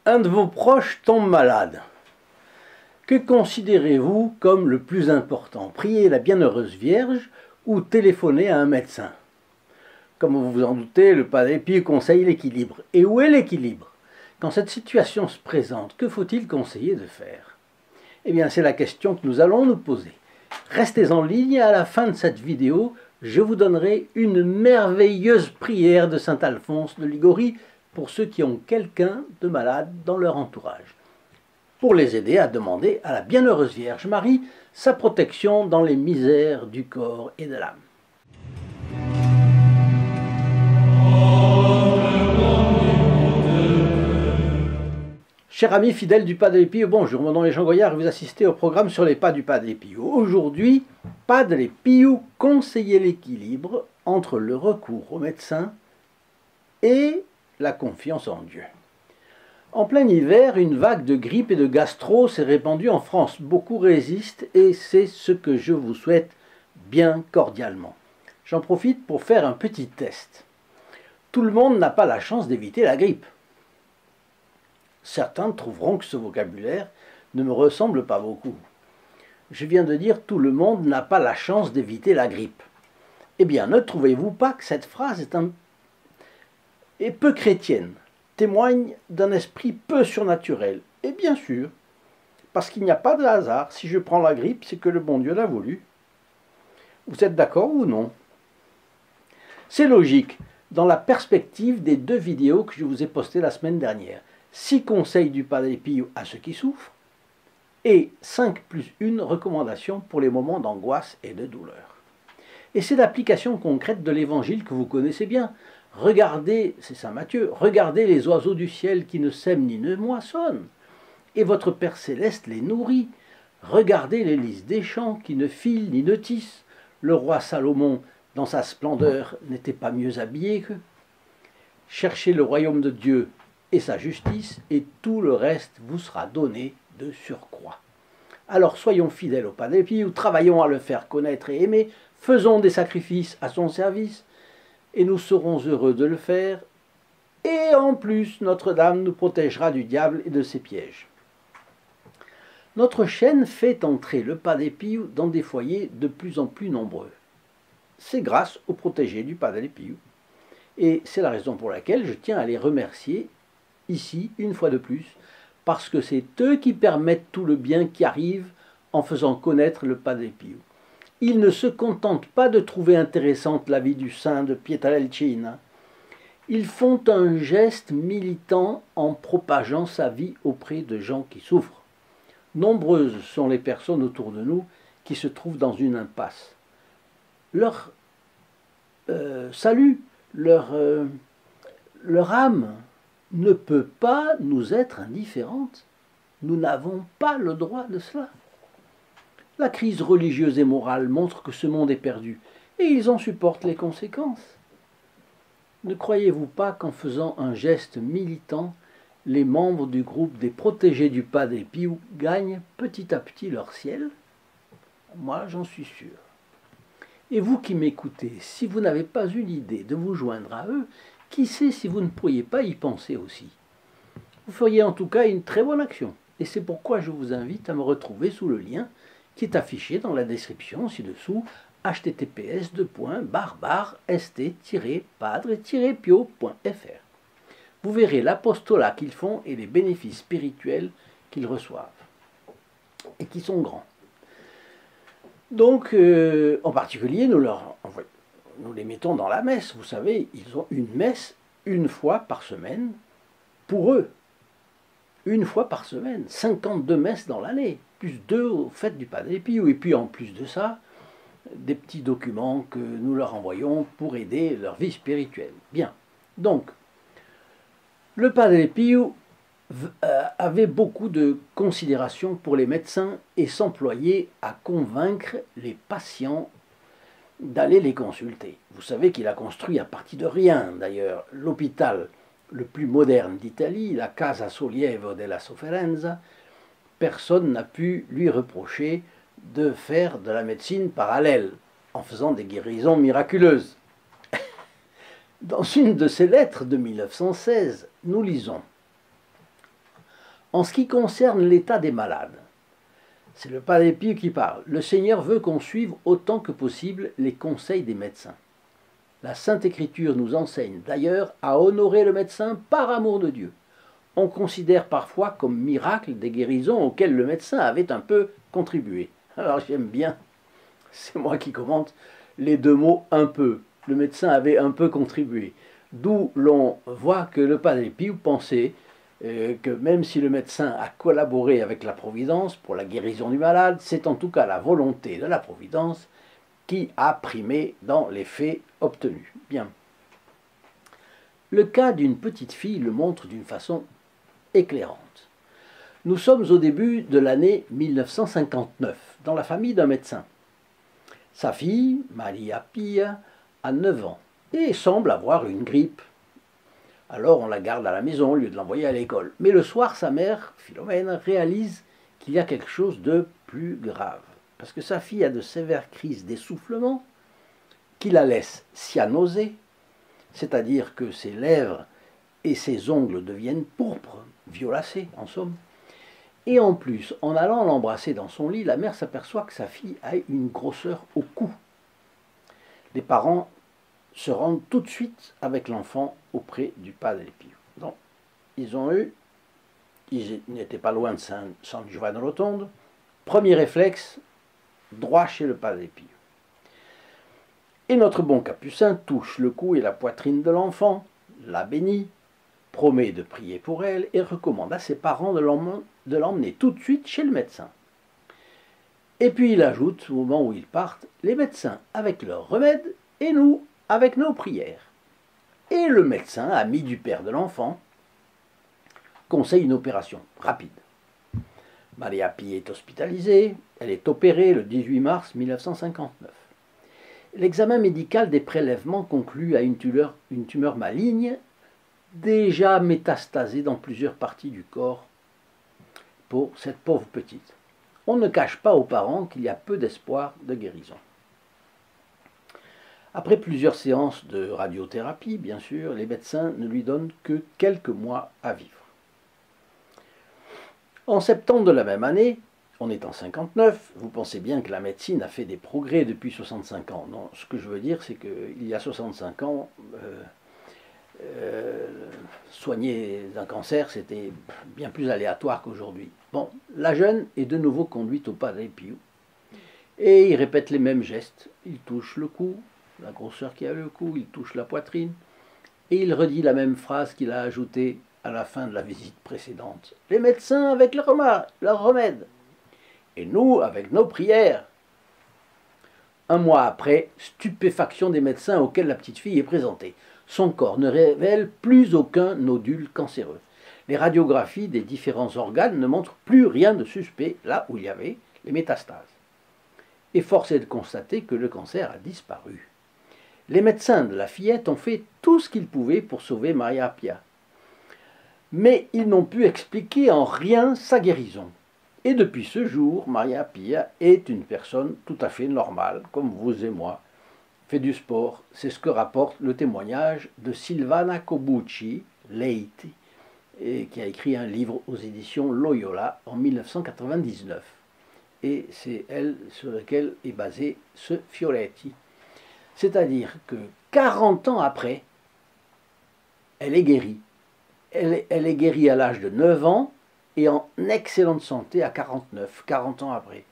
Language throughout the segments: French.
Un de vos proches tombe malade. Que considérez-vous comme le plus important? Prier la Bienheureuse Vierge ou téléphoner à un médecin? Comme vous vous en doutez, le Padre Pio conseille l'équilibre. Et où est l'équilibre? Quand cette situation se présente, que faut-il conseiller de faire? Eh bien, c'est la question que nous allons nous poser. Restez en ligne et à la fin de cette vidéo, je vous donnerai une merveilleuse prière de Saint Alphonse de Liguori pour ceux qui ont quelqu'un de malade dans leur entourage, pour les aider à demander à la Bienheureuse Vierge Marie sa protection dans les misères du corps et de l'âme. Chers amis fidèles du Padre Pio, bonjour, mon nom est Jean Goyard et vous assistez au programme sur les pas du Padre Pio. Aujourd'hui, Padre Pio conseillait l'équilibre entre le recours au médecin et la confiance en Dieu. En plein hiver, une vague de grippe et de gastro s'est répandue en France. Beaucoup résistent et c'est ce que je vous souhaite bien cordialement. J'en profite pour faire un petit test. Tout le monde n'a pas la chance d'éviter la grippe. Certains trouveront que ce vocabulaire ne me ressemble pas beaucoup. Je viens de dire « tout le monde n'a pas la chance d'éviter la grippe ». Eh bien, ne trouvez-vous pas que cette phrase est peu chrétienne, témoigne d'un esprit peu surnaturel? Et bien sûr, parce qu'il n'y a pas de hasard. Si je prends la grippe, c'est que le bon Dieu l'a voulu. Vous êtes d'accord ou non? C'est logique, dans la perspective des 2 vidéos que je vous ai postées la semaine dernière. 6 conseils du Padre Pio à ceux qui souffrent et 5 plus 1 recommandation pour les moments d'angoisse et de douleur. Et c'est l'application concrète de l'évangile que vous connaissez bien. Regardez, c'est Saint Matthieu, regardez les oiseaux du ciel qui ne sèment ni ne moissonnent, et votre Père céleste les nourrit. Regardez les lys des champs qui ne filent ni ne tissent. Le roi Salomon, dans sa splendeur, n'était pas mieux habillé qu'eux. Cherchez le royaume de Dieu et sa justice, et tout le reste vous sera donné de surcroît. Alors soyons fidèles au Padre Pio, travaillons à le faire connaître et aimer, faisons des sacrifices à son service, et nous serons heureux de le faire, et en plus Notre-Dame nous protégera du diable et de ses pièges. Notre chaîne fait entrer le Padre Pio dans des foyers de plus en plus nombreux. C'est grâce aux protégés du Padre Pio. Et c'est la raison pour laquelle je tiens à les remercier ici, une fois de plus, parce que c'est eux qui permettent tout le bien qui arrive en faisant connaître le Padre Pio. Ils ne se contentent pas de trouver intéressante la vie du saint de Pietrelcina. Ils font un geste militant en propageant sa vie auprès de gens qui souffrent. Nombreuses sont les personnes autour de nous qui se trouvent dans une impasse. Leur salut, leur âme ne peut pas nous être indifférente. Nous n'avons pas le droit de cela. La crise religieuse et morale montre que ce monde est perdu, et ils en supportent les conséquences. Ne croyez-vous pas qu'en faisant un geste militant, les membres du groupe des protégés du Padre Pio gagnent petit à petit leur ciel? Moi, j'en suis sûr. Et vous qui m'écoutez, si vous n'avez pas eu l'idée de vous joindre à eux, qui sait si vous ne pourriez pas y penser aussi? Vous feriez en tout cas une très bonne action. Et c'est pourquoi je vous invite à me retrouver sous le lien qui est affiché dans la description ci-dessous, https://st-padre-pio.fr. Vous verrez l'apostolat qu'ils font et les bénéfices spirituels qu'ils reçoivent, et qui sont grands. Donc, en particulier, nous les mettons dans la messe. Vous savez, ils ont une messe une fois par semaine pour eux. Une fois par semaine, 52 messes dans l'année, plus 2 aux fêtes du Padre Pio. Et puis en plus de ça, des petits documents que nous leur envoyons pour aider leur vie spirituelle. Bien, donc, le Padre Pio avait beaucoup de considération pour les médecins et s'employait à convaincre les patients d'aller les consulter. Vous savez qu'il a construit à partir de rien, d'ailleurs, l'hôpital le plus moderne d'Italie, la Casa Sollievo della Sofferenza. Personne n'a pu lui reprocher de faire de la médecine parallèle, en faisant des guérisons miraculeuses. Dans une de ses lettres de 1916, nous lisons: en ce qui concerne l'état des malades, c'est le Padre Pio qui parle. Le Seigneur veut qu'on suive autant que possible les conseils des médecins. La Sainte Écriture nous enseigne d'ailleurs à honorer le médecin par amour de Dieu. On considère parfois comme miracle des guérisons auxquelles le médecin avait un peu contribué. Alors j'aime bien, c'est moi qui commente, les deux mots un peu. Le médecin avait un peu contribué. D'où l'on voit que le Padre Pio pensait que même si le médecin a collaboré avec la Providence pour la guérison du malade, c'est en tout cas la volonté de la Providence qui a primé dans les faits obtenus. Bien. Le cas d'une petite fille le montre d'une façon éclairante. Nous sommes au début de l'année 1959, dans la famille d'un médecin. Sa fille, Maria Pia, a 9 ans et semble avoir une grippe. Alors on la garde à la maison au lieu de l'envoyer à l'école. Mais le soir, sa mère, Philomène, réalise qu'il y a quelque chose de plus grave. Parce que sa fille a de sévères crises d'essoufflement qui la laissent cyanosée, c'est-à-dire que ses lèvres et ses ongles deviennent pourpres, violacés en somme. Et en plus, en allant l'embrasser dans son lit, la mère s'aperçoit que sa fille a une grosseur au cou. Les parents se rendent tout de suite avec l'enfant auprès du Padre Pio. Donc, ils n'étaient pas loin de San Giovanni Rotondo. Premier réflexe, droit chez le Padre Pio. Et notre bon capucin touche le cou et la poitrine de l'enfant, la bénit, promet de prier pour elle et recommande à ses parents de l'emmener tout de suite chez le médecin. Et puis il ajoute, au moment où ils partent, les médecins avec leurs remèdes et nous avec nos prières. Et le médecin, ami du père de l'enfant, conseille une opération rapide. Maria Pia est hospitalisée, elle est opérée le 18 mars 1959. L'examen médical des prélèvements conclut à une tumeur maligne déjà métastasée dans plusieurs parties du corps pour cette pauvre petite. On ne cache pas aux parents qu'il y a peu d'espoir de guérison. Après plusieurs séances de radiothérapie, bien sûr, les médecins ne lui donnent que quelques mois à vivre. En septembre de la même année, on est en 59, vous pensez bien que la médecine a fait des progrès depuis 65 ans. Non, ce que je veux dire, c'est qu'il y a 65 ans, soigner un cancer, c'était bien plus aléatoire qu'aujourd'hui. Bon, la jeune est de nouveau conduite au Padre Pio, et il répète les mêmes gestes. Il touche le cou, la grosseur qui a le cou, il touche la poitrine, et il redit la même phrase qu'il a ajoutée à la fin de la visite précédente. Les médecins avec leurs remèdes, et nous avec nos prières. Un mois après, stupéfaction des médecins auxquels la petite fille est présentée. Son corps ne révèle plus aucun nodule cancéreux. Les radiographies des différents organes ne montrent plus rien de suspect là où il y avait les métastases. Et force est de constater que le cancer a disparu. Les médecins de la fillette ont fait tout ce qu'ils pouvaient pour sauver Maria Pia. Mais ils n'ont pu expliquer en rien sa guérison. Et depuis ce jour, Maria Pia est une personne tout à fait normale, comme vous et moi. Fait du sport, c'est ce que rapporte le témoignage de Silvana Cobucci, Leiti, qui a écrit un livre aux éditions Loyola en 1999. Et c'est elle sur laquelle est basé ce Fioretti. C'est-à-dire que 40 ans après, elle est guérie. Elle est guérie à l'âge de 9 ans et en excellente santé à 49, 40 ans après.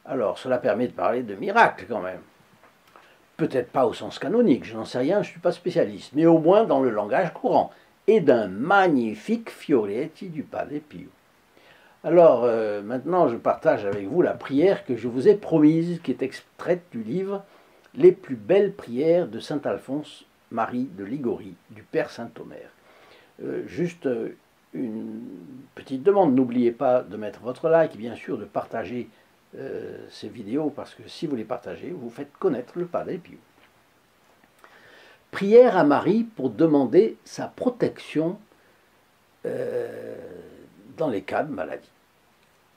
Alors, cela permet de parler de miracle quand même. Peut-être pas au sens canonique, je n'en sais rien, je ne suis pas spécialiste, mais au moins dans le langage courant, et d'un magnifique Fioretti du Padre Pio. Alors, maintenant, je partage avec vous la prière que je vous ai promise, qui est extraite du livre « Les plus belles prières de saint Alphonse Marie de Ligorie, du Père Saint-Omer ». Juste une petite demande, n'oubliez pas de mettre votre like et bien sûr de partager ces vidéos, parce que si vous les partagez, vous faites connaître le Padre Pio. Prière à Marie pour demander sa protection dans les cas de maladie.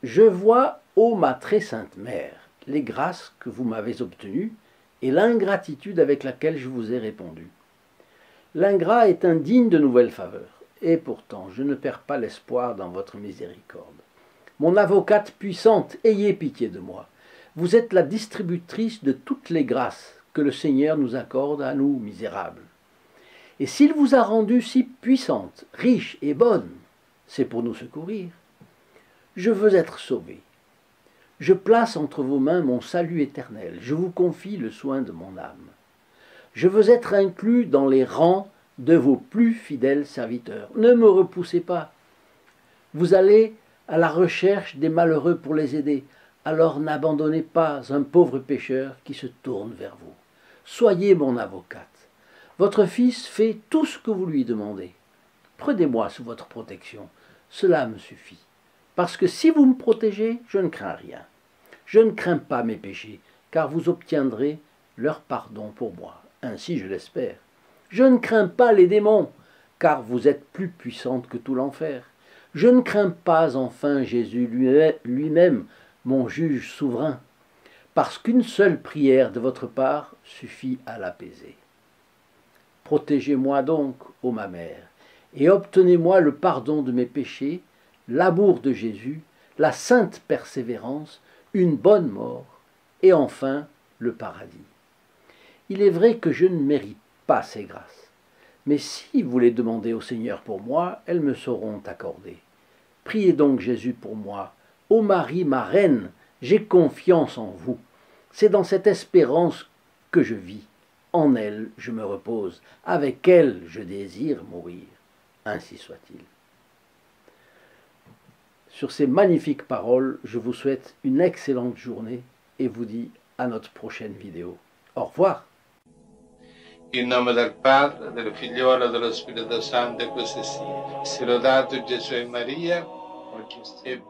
Je vois, ô ma très sainte mère, les grâces que vous m'avez obtenues et l'ingratitude avec laquelle je vous ai répondu. L'ingrat est indigne de nouvelles faveurs, et pourtant je ne perds pas l'espoir dans votre miséricorde. Mon avocate puissante, ayez pitié de moi. Vous êtes la distributrice de toutes les grâces que le Seigneur nous accorde à nous misérables. Et s'il vous a rendu si puissante, riche et bonne, c'est pour nous secourir. Je veux être sauvé. Je place entre vos mains mon salut éternel. Je vous confie le soin de mon âme. Je veux être inclus dans les rangs de vos plus fidèles serviteurs. Ne me repoussez pas. Vous allez à la recherche des malheureux pour les aider. Alors n'abandonnez pas un pauvre pécheur qui se tourne vers vous. Soyez mon avocate. Votre fils fait tout ce que vous lui demandez. Prenez-moi sous votre protection. Cela me suffit. Parce que si vous me protégez, je ne crains rien. Je ne crains pas mes péchés, car vous obtiendrez leur pardon pour moi. Ainsi je l'espère. Je ne crains pas les démons, car vous êtes plus puissante que tout l'enfer. Je ne crains pas enfin Jésus lui-même, mon juge souverain, parce qu'une seule prière de votre part suffit à l'apaiser. Protégez-moi donc, ô ma mère, et obtenez-moi le pardon de mes péchés, l'amour de Jésus, la sainte persévérance, une bonne mort, et enfin le paradis. Il est vrai que je ne mérite pas ces grâces, mais si vous les demandez au Seigneur pour moi, elles me seront accordées. Priez donc Jésus pour moi. Ô Marie, ma reine, j'ai confiance en vous. C'est dans cette espérance que je vis. En elle, je me repose. Avec elle, je désire mourir. Ainsi soit-il. Sur ces magnifiques paroles, je vous souhaite une excellente journée et vous dis à notre prochaine vidéo. Au revoir. In nome del Padre, del Figliolo e dello Spirito Santo, e così sia. Sia lodato Gesù e Maria, oggi e